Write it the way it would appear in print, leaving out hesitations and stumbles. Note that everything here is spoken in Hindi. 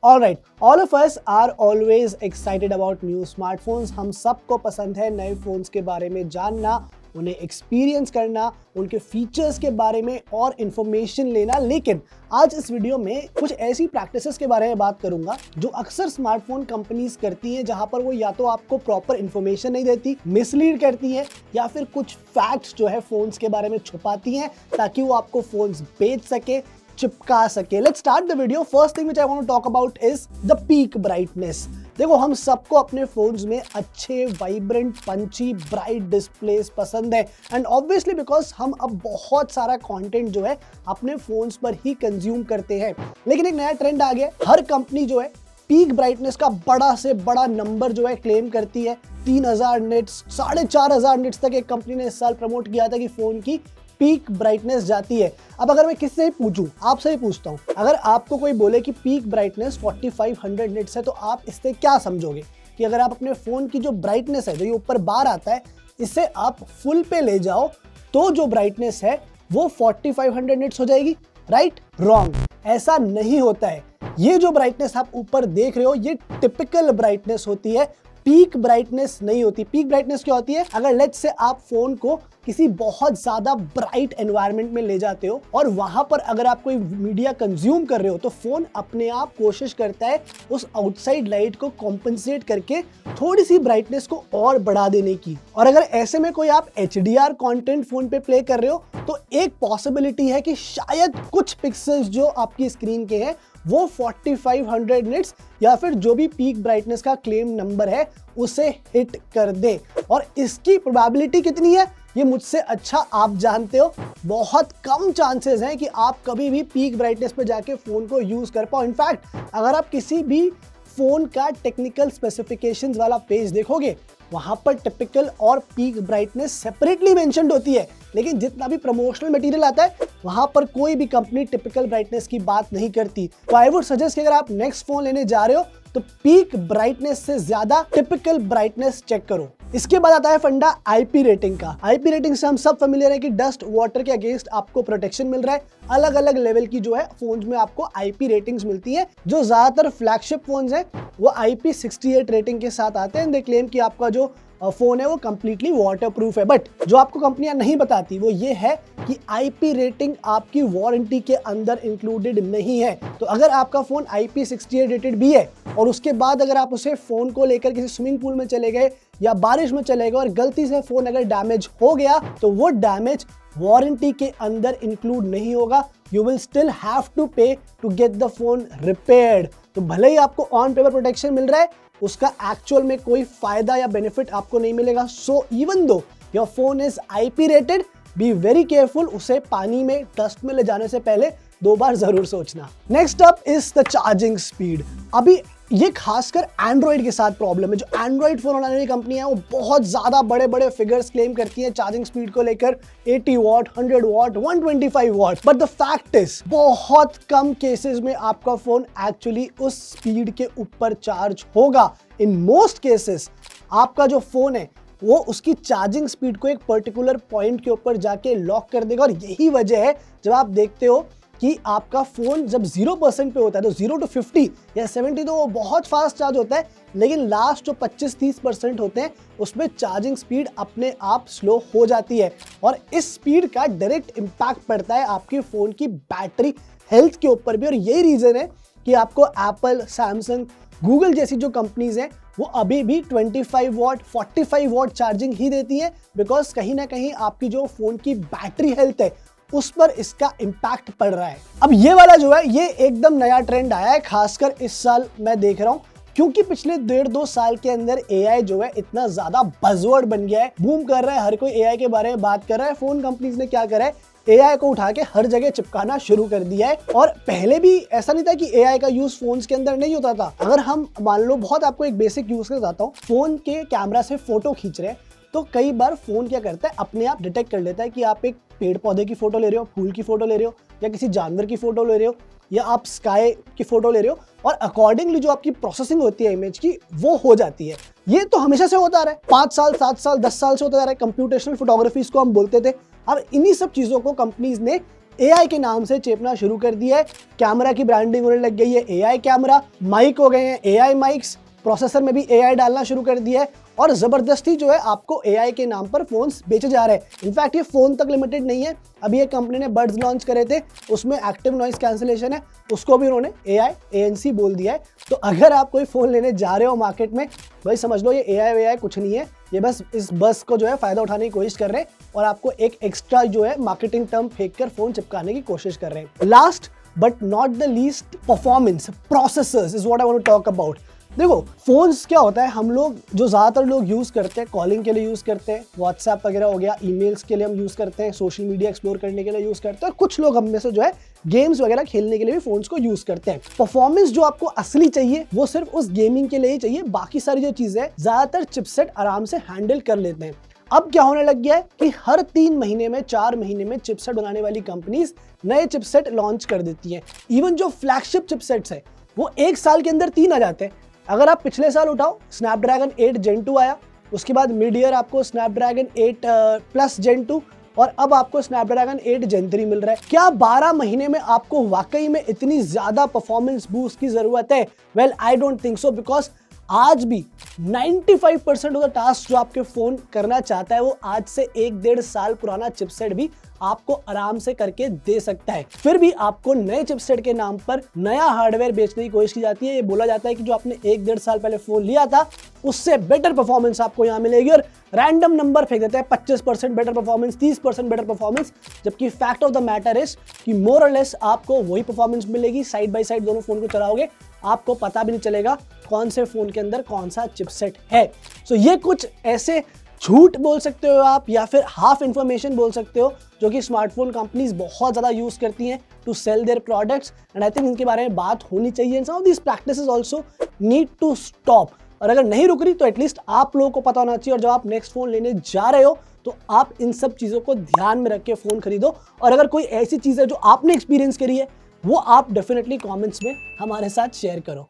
Alright, all of us are always excited about new smartphones. हम सबको पसंद है नए फोन्स के बारे में जानना, उन्हें एक्सपीरियंस करना, उनके फीचर्स के बारे में और इन्फॉर्मेशन लेना। लेकिन आज इस वीडियो में कुछ ऐसी प्रैक्टिसेस के बारे में बात करूंगा जो अक्सर स्मार्टफोन कंपनीज करती हैं, जहां पर वो या तो आपको प्रॉपर इन्फॉर्मेशन नहीं देती, मिसलीड करती है, या फिर कुछ फैक्ट्स जो है फोन्स के बारे में छुपाती हैं ताकि वो आपको फोन्स बेच सके, चिपका सके। Let's start the video. First thing which I want to talk about is the peak brightness. देखो, हम सबको अपने फोन्स में अच्छे, वाइब्रेंट, पंची, ब्राइट डिस्प्लेस पसंद है, एंड ऑब्वियसली बिकॉज हम अब बहुत सारा कंटेंट जो है अपने फोन्स पर ही कंज्यूम करते हैं। लेकिन एक नया ट्रेंड आ गया, हर कंपनी जो है पीक ब्राइटनेस का बड़ा से बड़ा नंबर जो है क्लेम करती है। 3000 निट्स, 4500 निट्स तक एक कंपनी ने इस साल प्रमोट किया था कि फोन की पीक ब्राइटनेस जाती है। अब अगर मैं किससे ही पूछूं, आपसे ही पूछता हूं, अगर आपको कोई बोले कि पीक ब्राइटनेस 4500 निट्स है, तो आप इससे क्या समझोगे? कि अगर आप अपने फोन की जो ब्राइटनेस है, जो ये ऊपर बार आता है, इसे आप फुल पे ले जाओ तो जो ब्राइटनेस है वो 4500 निट्स हो जाएगी, राइट? रॉन्ग, ऐसा नहीं होता है। ये जो ब्राइटनेस आप ऊपर देख रहे हो, ये टिपिकल ब्राइटनेस होती है, पीक ब्राइटनेस नहीं होती। पीक ब्राइटनेस क्या होती है? अगर लेट्स से आप फोन को किसी बहुत ज्यादा ब्राइट एनवायरनमेंट में ले जाते हो और वहां पर अगर आप कोई मीडिया कंज्यूम कर रहे हो, तो फोन अपने आप कोशिश करता है उस आउटसाइड लाइट को कॉम्पनसेट करके थोड़ी सी ब्राइटनेस को और बढ़ा देने की। और अगर ऐसे में कोई आप HDR कंटेंट फोन पे प्ले कर रहे हो, तो एक पॉसिबिलिटी है कि शायद कुछ पिक्सल्स जो आपकी स्क्रीन के हैं वो 4500 निट्स या फिर जो भी पीक ब्राइटनेस का क्लेम नंबर है उसे हिट कर दे। और इसकी प्रोबेबिलिटी कितनी है, ये मुझसे अच्छा आप जानते हो। बहुत कम चांसेस हैं कि आप कभी भी पीक ब्राइटनेस पे जाके फोन को यूज कर पाओ। इनफैक्ट अगर आप किसी भी फोन का टेक्निकल स्पेसिफिकेशंस वाला पेज देखोगे, वहां पर टिपिकल और पीक ब्राइटनेस सेपरेटली मेंशन्ड होती है, लेकिन जितना भी प्रमोशनल मटेरियल आता है वहां पर कोई भी कंपनी टिपिकल ब्राइटनेस की बात नहीं करती। तो आई वुड सजेस्ट कि अगर आप नेक्स्ट फोन लेने जा रहे हो तो पीक ब्राइटनेस से ज्यादा टिपिकल ब्राइटनेस चेक करो। इसके बाद आता है फंडा IP रेटिंग का। IP रेटिंग से हम सब फेमिलियर है कि डस्ट, वाटर के अगेंस्ट आपको प्रोटेक्शन मिल रहा है। अलग अलग लेवल की जो है फोन्स में आपको IP रेटिंग्स मिलती है। जो ज्यादातर फ्लैगशिप फोन्स हैं वो IP68 रेटिंग के साथ आते हैं। दे क्लेम कि आपका जो फोन है वो कंप्लीटली वाटरप्रूफ है। बट जो आपको कंपनियां नहीं बताती वो ये है कि IP रेटिंग आपकी वारंटी के अंदर इंक्लूडेड नहीं है। तो अगर आपका फोन IP68 रेटेड भी है और उसके बाद अगर आप उसे फोन को लेकर किसी स्विमिंग पूल में चले गए या बारिश में चले गए और गलती से फोन अगर डैमेज हो गया, तो वो डैमेज वारंटी के अंदर इंक्लूड नहीं होगा। You will still have to pay to get the phone repaired. तो भले ही आपको ऑन पेपर प्रोटेक्शन मिल रहा है, उसका एक्चुअल में कोई फायदा या बेनिफिट आपको नहीं मिलेगा। So even though your phone is IP rated, be very careful. उसे पानी में, डस्ट में ले जाने से पहले 2 बार जरूर सोचना। Next up is the charging speed. अभी ये खासकर एंड्रॉइड के साथ प्रॉब्लम है। जो एंड्रॉइड फोन बनाने वाली कंपनी है वो बहुत ज्यादा बड़े बड़े फिगर्स क्लेम करती है चार्जिंग स्पीड को लेकर, 80 what, 100 what, 125 what. But the fact is बहुत कम केसेस में आपका फोन एक्चुअली उस स्पीड के ऊपर चार्ज होगा। इन मोस्ट केसेस आपका जो फोन है वो उसकी चार्जिंग स्पीड को एक पर्टिकुलर पॉइंट के ऊपर जाके लॉक कर देगा। और यही वजह है जब आप देखते हो कि आपका फोन जब 0% पे होता है, तो 0 to 50 या 70 तो वो बहुत फास्ट चार्ज होता है, लेकिन लास्ट जो 25-30% होते हैं उसमें चार्जिंग स्पीड अपने आप स्लो हो जाती है। और इस स्पीड का डायरेक्ट इम्पैक्ट पड़ता है आपके फोन की बैटरी हेल्थ के ऊपर भी। और यही रीजन है कि आपको एप्पल, सैमसंग, गूगल जैसी जो कंपनीज हैं वो अभी भी 25 वॉट, 45 वॉट चार्जिंग ही देती हैं, बिकॉज कहीं ना कहीं आपकी जो फोन की बैटरी हेल्थ है उस पर इसका इम्पैक्ट पड़ रहा है। अब ये वाला जो है ये एकदम नया ट्रेंड आया है, खासकर इस साल मैं देख रहा हूं, क्योंकि पिछले 1.5-2 साल के अंदर AI जो है इतना ज्यादा बज़वर्ड बन गया है, बूम कर रहा है, हर कोई AI के बारे में बात कर रहा है। फोन कंपनीज ने क्या करा है, AI को उठा के हर जगह चिपकाना शुरू कर दिया है। और पहले भी ऐसा नहीं था कि AI का यूज फोन्स के अंदर नहीं होता था। अगर हम मान लो, बहुत आपको एक बेसिक यूज के बताता हूँ, फोन के कैमरा से फोटो खींच रहे हैं, तो कई बार फोन क्या करता है, अपने आप डिटेक्ट कर लेता है कि आप एक पेड़ पौधे की फोटो ले रहे हो, फूल की फोटो ले रहे हो, या किसी जानवर की फोटो ले रहे हो, या आप स्काई की फोटो ले रहे हो, और अकॉर्डिंगली जो आपकी प्रोसेसिंग होती है इमेज की वो हो जाती है। ये तो हमेशा से होता आ रहा है, 5 साल, 7 साल, 10 साल से होता आ रहा है। कंप्यूटेशनल फोटोग्राफी इसको हम बोलते थे। अब इन्हीं सब चीजों को कंपनीज ने AI के नाम से चेपना शुरू कर दिया है। कैमरा की ब्रांडिंग होने लग गई है AI कैमरा, माइक हो गए हैं AI माइक्स, प्रोसेसर में भी AI डालना शुरू कर दिया है और जबरदस्ती जो है आपको AI के नाम पर फोन्स बेचे जा रहे हैं। इनफैक्ट ये फोन तक लिमिटेड नहीं है, अभी एक कंपनी ने बड्स लॉन्च करे थे, उसमें एक्टिव नॉइस कैंसिलेशन है, उसको भी उन्होंने AI ANC बोल दिया है। तो अगर आप कोई फोन लेने जा रहे हो मार्केट में, भाई समझ लो ये AI कुछ नहीं है, ये बस इस बस को जो है फायदा उठाने की कोशिश कर रहे हैं और आपको एक एक्स्ट्रा जो है मार्केटिंग टर्म फेंक कर फोन चिपकाने की कोशिश कर रहे हैं। Last but not the least, performance, processors is what I want to talk about. देखो फोन्स क्या होता है, हम लोग जो ज़्यादातर लोग यूज़ करते हैं, कॉलिंग के लिए यूज़ करते हैं, व्हाट्सएप वगैरह हो गया, ईमेल्स के लिए हम यूज़ करते हैं, सोशल मीडिया एक्सप्लोर करने के लिए यूज़ करते हैं, और कुछ लोग हम में से जो है गेम्स वगैरह खेलने के लिए भी फोन्स को यूज़ करते हैं। परफॉर्मेंस जो आपको असली चाहिए वो सिर्फ उस गेमिंग के लिए ही चाहिए, बाकी सारी जो चीज़ें ज़्यादातर चिपसेट आराम से हैंडल कर लेते हैं। अब क्या होने लग गया है कि हर 3 महीने में 4 महीने में चिपसेट बनाने वाली कंपनीज नए चिपसेट लॉन्च कर देती हैं। इवन जो फ्लैगशिप चिपसेट्स है वो 1 साल के अंदर 3 आ जाते हैं। अगर आप पिछले साल उठाओ, स्नैपड्रैगन 8 Gen 2 आया, उसके बाद मिड ईयर आपको स्नैपड्रैगन 8 प्लस Gen 2 और अब आपको स्नैपड्रैगन 8 Gen 3 मिल रहा है। क्या 12 महीने में आपको वाकई में इतनी ज्यादा परफॉर्मेंस बूस्ट की जरूरत है? Well I don't think so, because आज भी 95% ऑफ द टास्क जो आपके फोन करना चाहता है वो आज से 1-1.5 साल पुराना चिपसेट भी आपको आराम से करके दे सकता है। फिर भी आपको नए चिपसेट के नाम पर नया हार्डवेयर बेचने की कोशिश की जाती है। ये बोला जाता है कि जो आपने 1-1.5 साल पहले फोन लिया था उससे बेटर परफॉर्मेंस आपको यहाँ मिलेगी, और रैंडम नंबर फेंक देते हैं, 25% बेटर परफॉर्मेंस, 30% बेटर परफॉर्मेंस, जबकि fact of the matter is कि मोर और लेस आपको वही परफॉर्मेंस मिलेगी। साइड बाय साइड दोनों फोन को चलाओगे, आपको पता भी नहीं चलेगा कौन से फोन के अंदर कौन सा चिपसेट है। सो ये कुछ ऐसे झूठ बोल सकते हो आप, या फिर हाफ इंफॉर्मेशन बोल सकते हो, जो कि स्मार्टफोन कंपनीज बहुत ज़्यादा यूज़ करती हैं to sell their products, and I think इनके बारे में बात होनी चाहिए। And some of these practices also need to stop, और अगर नहीं रुक रही तो एटलीस्ट आप लोगों को पता होना चाहिए। और जब आप नेक्स्ट फोन लेने जा रहे हो तो आप इन सब चीज़ों को ध्यान में रख के फ़ोन खरीदो, और अगर कोई ऐसी चीज़ है जो आपने एक्सपीरियंस करी है वो आप डेफिनेटली कमेंट्स में हमारे साथ शेयर करो।